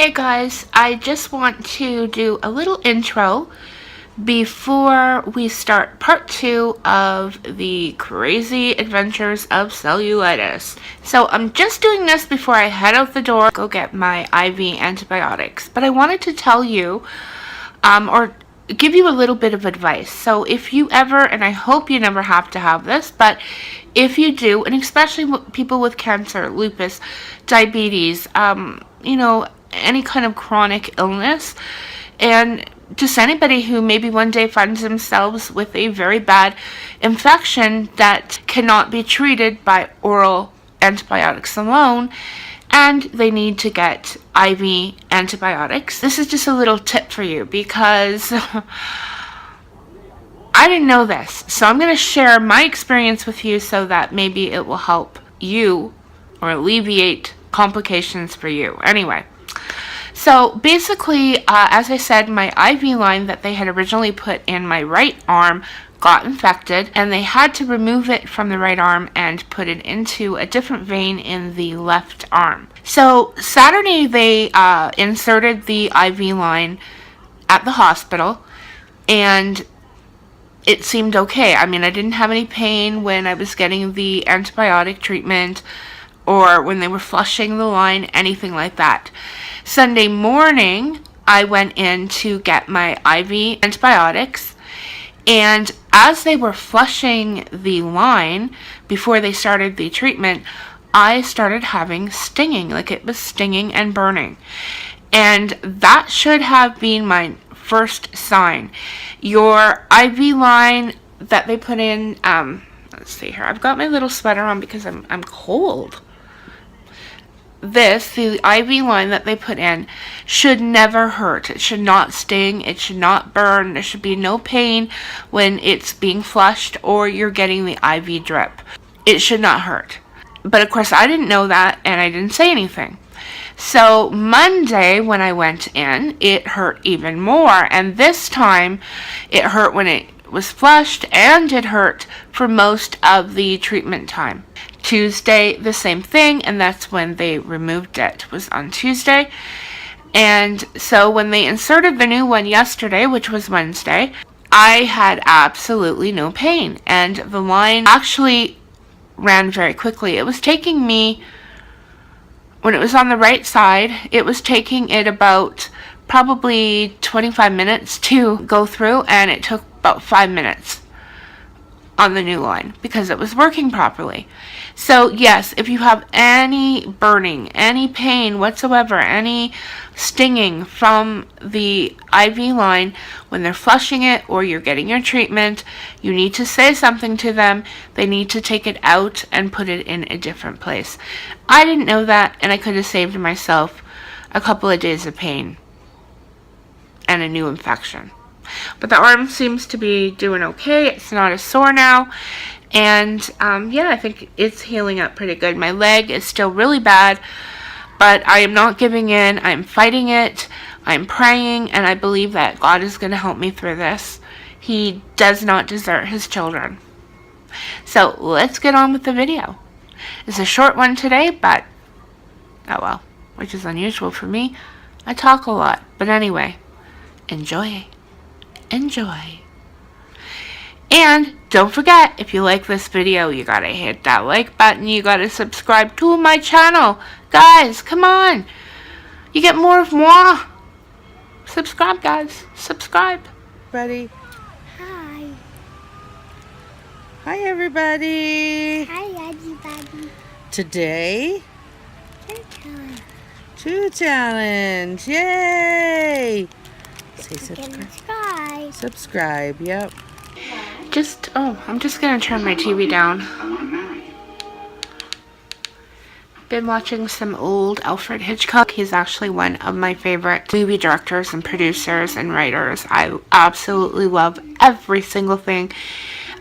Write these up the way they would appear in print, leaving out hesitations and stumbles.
Hey guys, I just want to do a little intro before we start part 2 of the crazy adventures of cellulitis. So I'm just doing this before I head out the door, go get my IV antibiotics. But I wanted to tell you, or give you a little bit of advice. So if you ever, and I hope you never have to have this, but if you do, and especially people with cancer, lupus, diabetes, any kind of chronic illness, and just anybody who maybe one day finds themselves with a very bad infection that cannot be treated by oral antibiotics alone, and they need to get IV antibiotics. This is just a little tip for you because I didn't know this. So I'm going to share my experience with you so that maybe it will help you or alleviate complications for you. Anyway. So basically, as I said, my IV line that they had originally put in my right arm got infected, and they had to remove it from the right arm and put it into a different vein in the left arm. So Saturday they inserted the IV line at the hospital, and it seemed okay. I mean, I didn't have any pain when I was getting the antibiotic treatment or when they were flushing the line, anything like that. Sunday morning, I went in to get my IV antibiotics, and as they were flushing the line before they started the treatment, I started having stinging, like it was stinging and burning. And that should have been my first sign. Your IV line that they put in, let's see here, I've got my little sweater on because I'm cold. The IV line that they put in should never hurt. It should not sting. It should not burn. There should be no pain when it's being flushed or you're getting the IV drip. It should not hurt. But of course, I didn't know that, and I didn't say anything. So Monday, when I went in, it hurt even more. And this time, it hurt when it was flushed, and it hurt for most of the treatment time. Tuesday, the same thing, and that's when they removed it, was on Tuesday. And so when they inserted the new one yesterday, which was Wednesday, I had absolutely no pain, and the line actually ran very quickly. It was taking me, when it was on the right side, it was taking it about probably 25 minutes to go through, and it took about 5 minutes on the new line because it was working properly. So yes, if you have any burning, any pain whatsoever, any stinging from the IV line when they're flushing it or you're getting your treatment, you need to say something to them. They need to take it out and put it in a different place. I didn't know that, and I could have saved myself a couple of days of pain and a new infection. But the arm seems to be doing okay. It's not as sore now. And yeah, I think it's healing up pretty good. My leg is still really bad, but I am not giving in. I'm fighting it. I'm praying, and I believe that God is going to help me through this. He does not desert his children. So let's get on with the video. It's a short one today, but oh well, which is unusual for me. I talk a lot, but anyway, enjoy. Enjoy. And don't forget, if you like this video, you gotta hit that like button. You gotta subscribe to my channel. Guys, come on. You get more of moi. Subscribe, guys. Subscribe. Buddy. Hi. Hi, everybody. Hi, everybody. Today, Turtle. 2 challenge. Yay! Say subscribe. Subscribe. Subscribe, yep. I'm just gonna turn my TV down. Been watching some old Alfred Hitchcock. He's actually one of my favorite movie directors and producers and writers. I absolutely love every single thing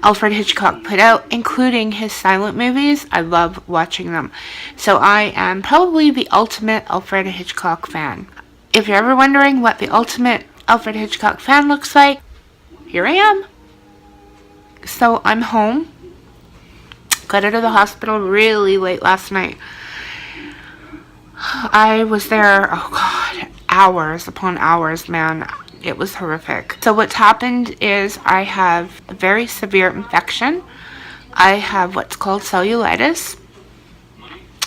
Alfred Hitchcock put out, including his silent movies. I love watching them. So I am probably the ultimate Alfred Hitchcock fan. If you're ever wondering what the ultimate Alfred Hitchcock fan looks like, here I am. So I'm home. Got out of the hospital really late last night. I was there, oh God, hours upon hours, man. It was horrific. So what's happened is I have a very severe infection. I have what's called cellulitis.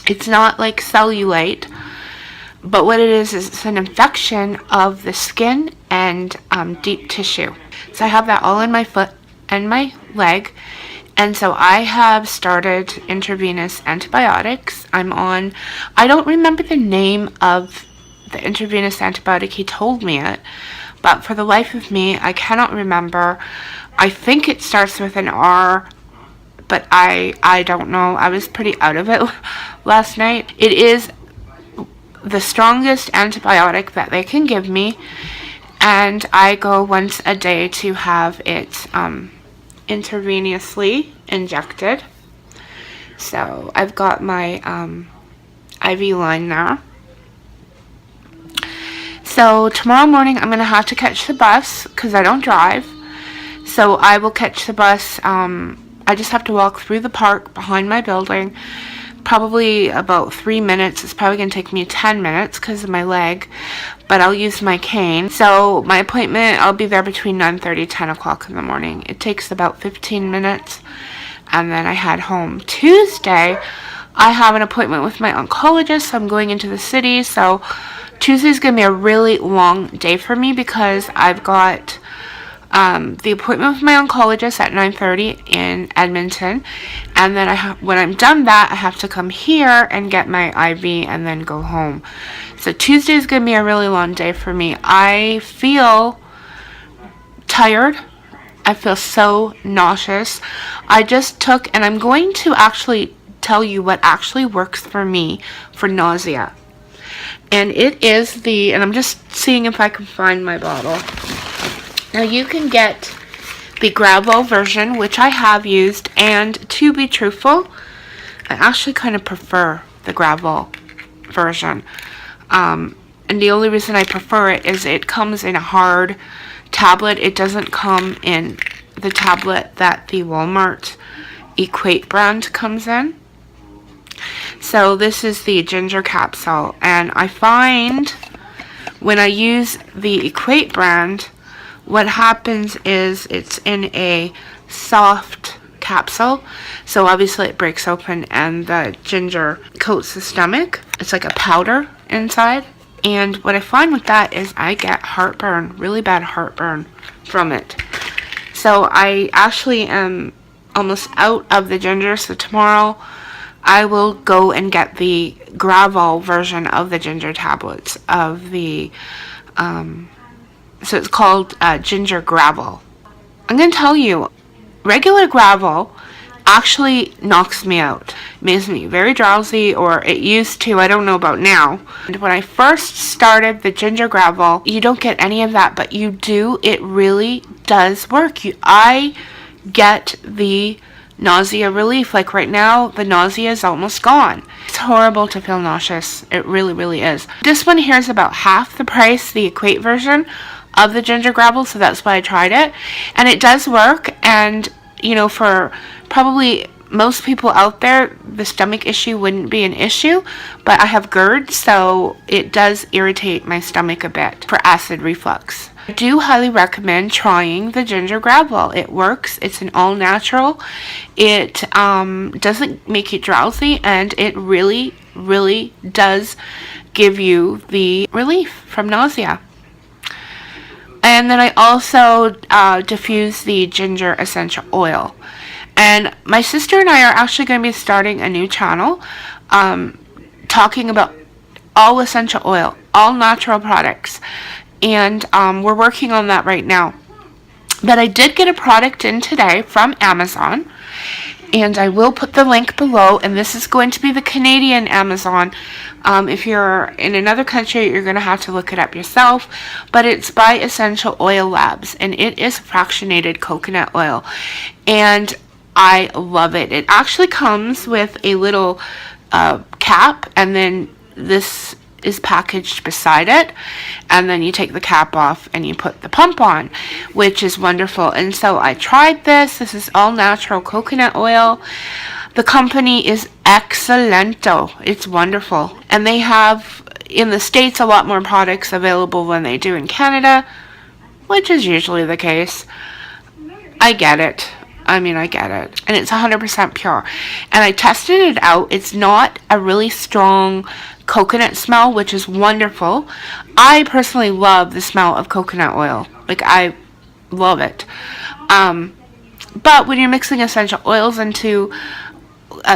It's not like cellulite, but what it is it's an infection of the skin and deep tissue. So I have that all in my foot and my leg. And so I have started intravenous antibiotics. I don't remember the name of the intravenous antibiotic. He told me it, but for the life of me, I cannot remember. I think it starts with an R, but I don't know. I was pretty out of it last night. It is the strongest antibiotic that they can give me, and I go once a day to have it intravenously injected. So I've got my IV line there. So tomorrow morning I'm going to have to catch the bus because I don't drive. So I will catch the bus. I just have to walk through the park behind my building. Probably about 3 minutes. It's probably going to take me 10 minutes because of my leg, but I'll use my cane. So my appointment, I'll be there between 9:30 10 o'clock in the morning. It takes about 15 minutes, and then I head home. Tuesday, I have an appointment with my oncologist. I'm going into the city, so Tuesday's going to be a really long day for me because I've got the appointment with my oncologist at 9:30 in Edmonton, and then when I'm done that, I have to come here and get my IV and then go home. So Tuesday's going to be a really long day for me. I feel tired. I feel so nauseous. I just took, and I'm going to actually tell you what actually works for me for nausea. And it is and I'm just seeing if I can find my bottle. Now you can get the Gravol version, which I have used, and to be truthful, I actually kind of prefer the Gravol version. And the only reason I prefer it is it comes in a hard tablet. It doesn't come in the tablet that the Walmart Equate brand comes in. So this is the ginger capsule, and I find when I use the Equate brand, what happens is it's in a soft capsule, so obviously it breaks open and the ginger coats the stomach. It's like a powder inside, and what I find with that is I get heartburn, really bad heartburn from it. So I actually am almost out of the ginger, so tomorrow I will go and get the Gravol version of the ginger tablets of the so it's called ginger Gravol. I'm going to tell you, regular Gravol actually knocks me out. It makes me very drowsy, or it used to, I don't know about now. And when I first started the ginger Gravol, you don't get any of that, but you do. It really does work. I get the nausea relief. Like right now, the nausea is almost gone. It's horrible to feel nauseous. It really, really is. This one here is about half the price, the Equate version of the ginger Gravol, so that's why I tried it, and it does work. And you know, for probably most people out there, the stomach issue wouldn't be an issue, but I have GERD, so it does irritate my stomach a bit for acid reflux. I do highly recommend trying the ginger Gravol. It works. It's an all natural. It doesn't make you drowsy, and it really, really does give you the relief from nausea. And then I also diffuse the ginger essential oil. And my sister and I are actually going to be starting a new channel talking about all essential oil, all natural products. And we're working on that right now. But I did get a product in today from Amazon, and I will put the link below, and this is going to be the Canadian Amazon. If you're in another country, you're going to have to look it up yourself, but it's by Essential Oil Labs, and it is fractionated coconut oil, and I love it. It actually comes with a little cap, and then this is packaged beside it, and then you take the cap off and you put the pump on, which is wonderful. And so I tried this. This is all natural coconut oil. The company is Excellento. It's wonderful, and they have in the States a lot more products available than they do in Canada, which is usually the case. I get it. I mean, I get it. And it's 100% pure. And I tested it out. It's not a really strong coconut smell, which is wonderful. I personally love the smell of coconut oil. Like, I love it. But when you're mixing essential oils into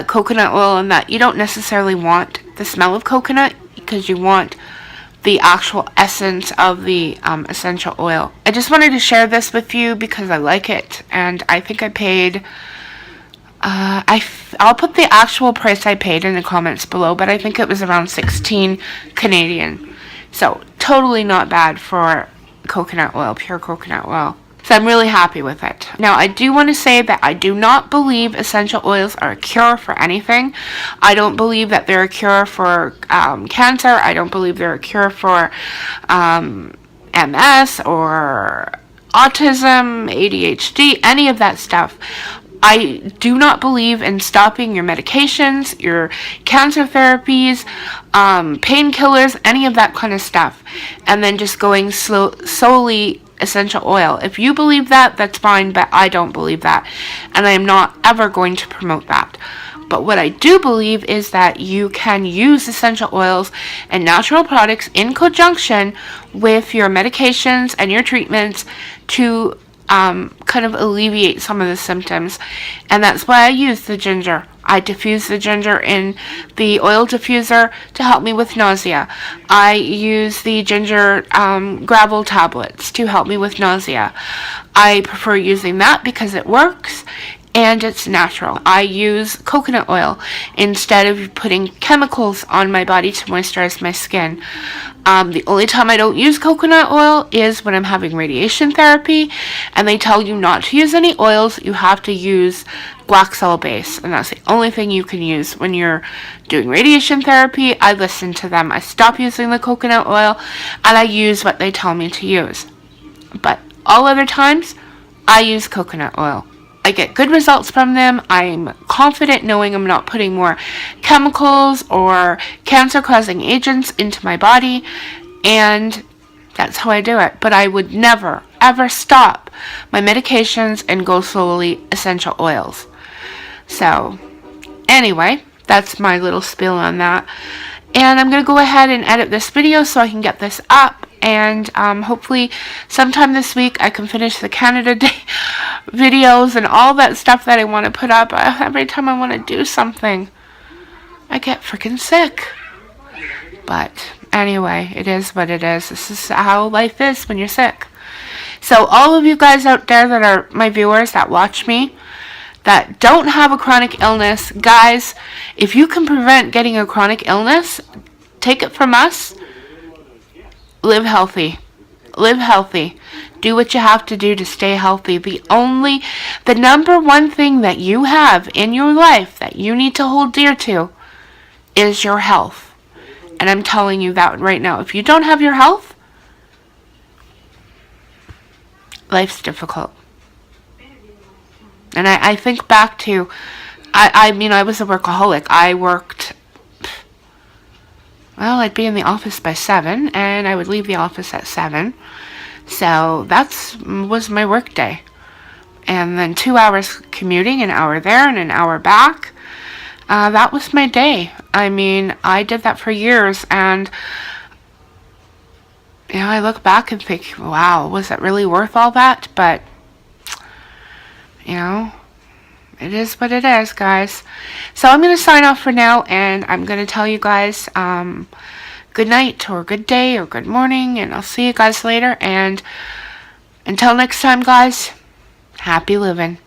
coconut oil and that, you don't necessarily want the smell of coconut because you want the actual essence of the essential oil. I just wanted to share this with you because I like it, and I think I paid I'll put the actual price I paid in the comments below, but I think it was around 16 Canadian. So totally not bad for coconut oil, pure coconut oil. So I'm really happy with it. Now, I do want to say that I do not believe essential oils are a cure for anything. I don't believe that they're a cure for cancer. I don't believe they're a cure for MS or autism, ADHD, any of that stuff. I do not believe in stopping your medications, your cancer therapies, painkillers, any of that kind of stuff, and then just going solely essential oil. If you believe that, that's fine, but I don't believe that, and I am not ever going to promote that. But what I do believe is that you can use essential oils and natural products in conjunction with your medications and your treatments to kind of alleviate some of the symptoms. And that's why I use the ginger. I diffuse the ginger in the oil diffuser to help me with nausea. I use the ginger gravel tablets to help me with nausea. I prefer using that because it works and it's natural. I use coconut oil instead of putting chemicals on my body to moisturize my skin. The only time I don't use coconut oil is when I'm having radiation therapy, and they tell you not to use any oils. You have to use black cell base, and that's the only thing you can use when you're doing radiation therapy. I listen to them. I stop using the coconut oil, and I use what they tell me to use. But all other times, I use coconut oil. I get good results from them. I'm confident knowing I'm not putting more chemicals or cancer-causing agents into my body, and that's how I do it. But I would never, ever stop my medications and go solely essential oils. So, anyway, that's my little spiel on that. And I'm going to go ahead and edit this video so I can get this up. And hopefully sometime this week I can finish the Canada Day videos and all that stuff that I want to put up. Every time I want to do something, I get freaking sick. But anyway, it is what it is. This is how life is when you're sick. So all of you guys out there that are my viewers that watch me, that don't have a chronic illness, guys, if you can prevent getting a chronic illness, take it from us. Live healthy. Live healthy. Do what you have to do to stay healthy. The number one thing that you have in your life that you need to hold dear to is your health. And I'm telling you that right now. If you don't have your health, life's difficult. And I think back to, I was a workaholic. I worked, well, I'd be in the office by 7, and I would leave the office at 7. So that was my work day. And then 2 hours commuting, an hour there and an hour back. That was my day. I mean, I did that for years, and I look back and think, wow, was it really worth all that? But it is what it is, guys. So I'm going to sign off for now, and I'm going to tell you guys good night or good day or good morning, and I'll see you guys later. And until next time, guys, happy living.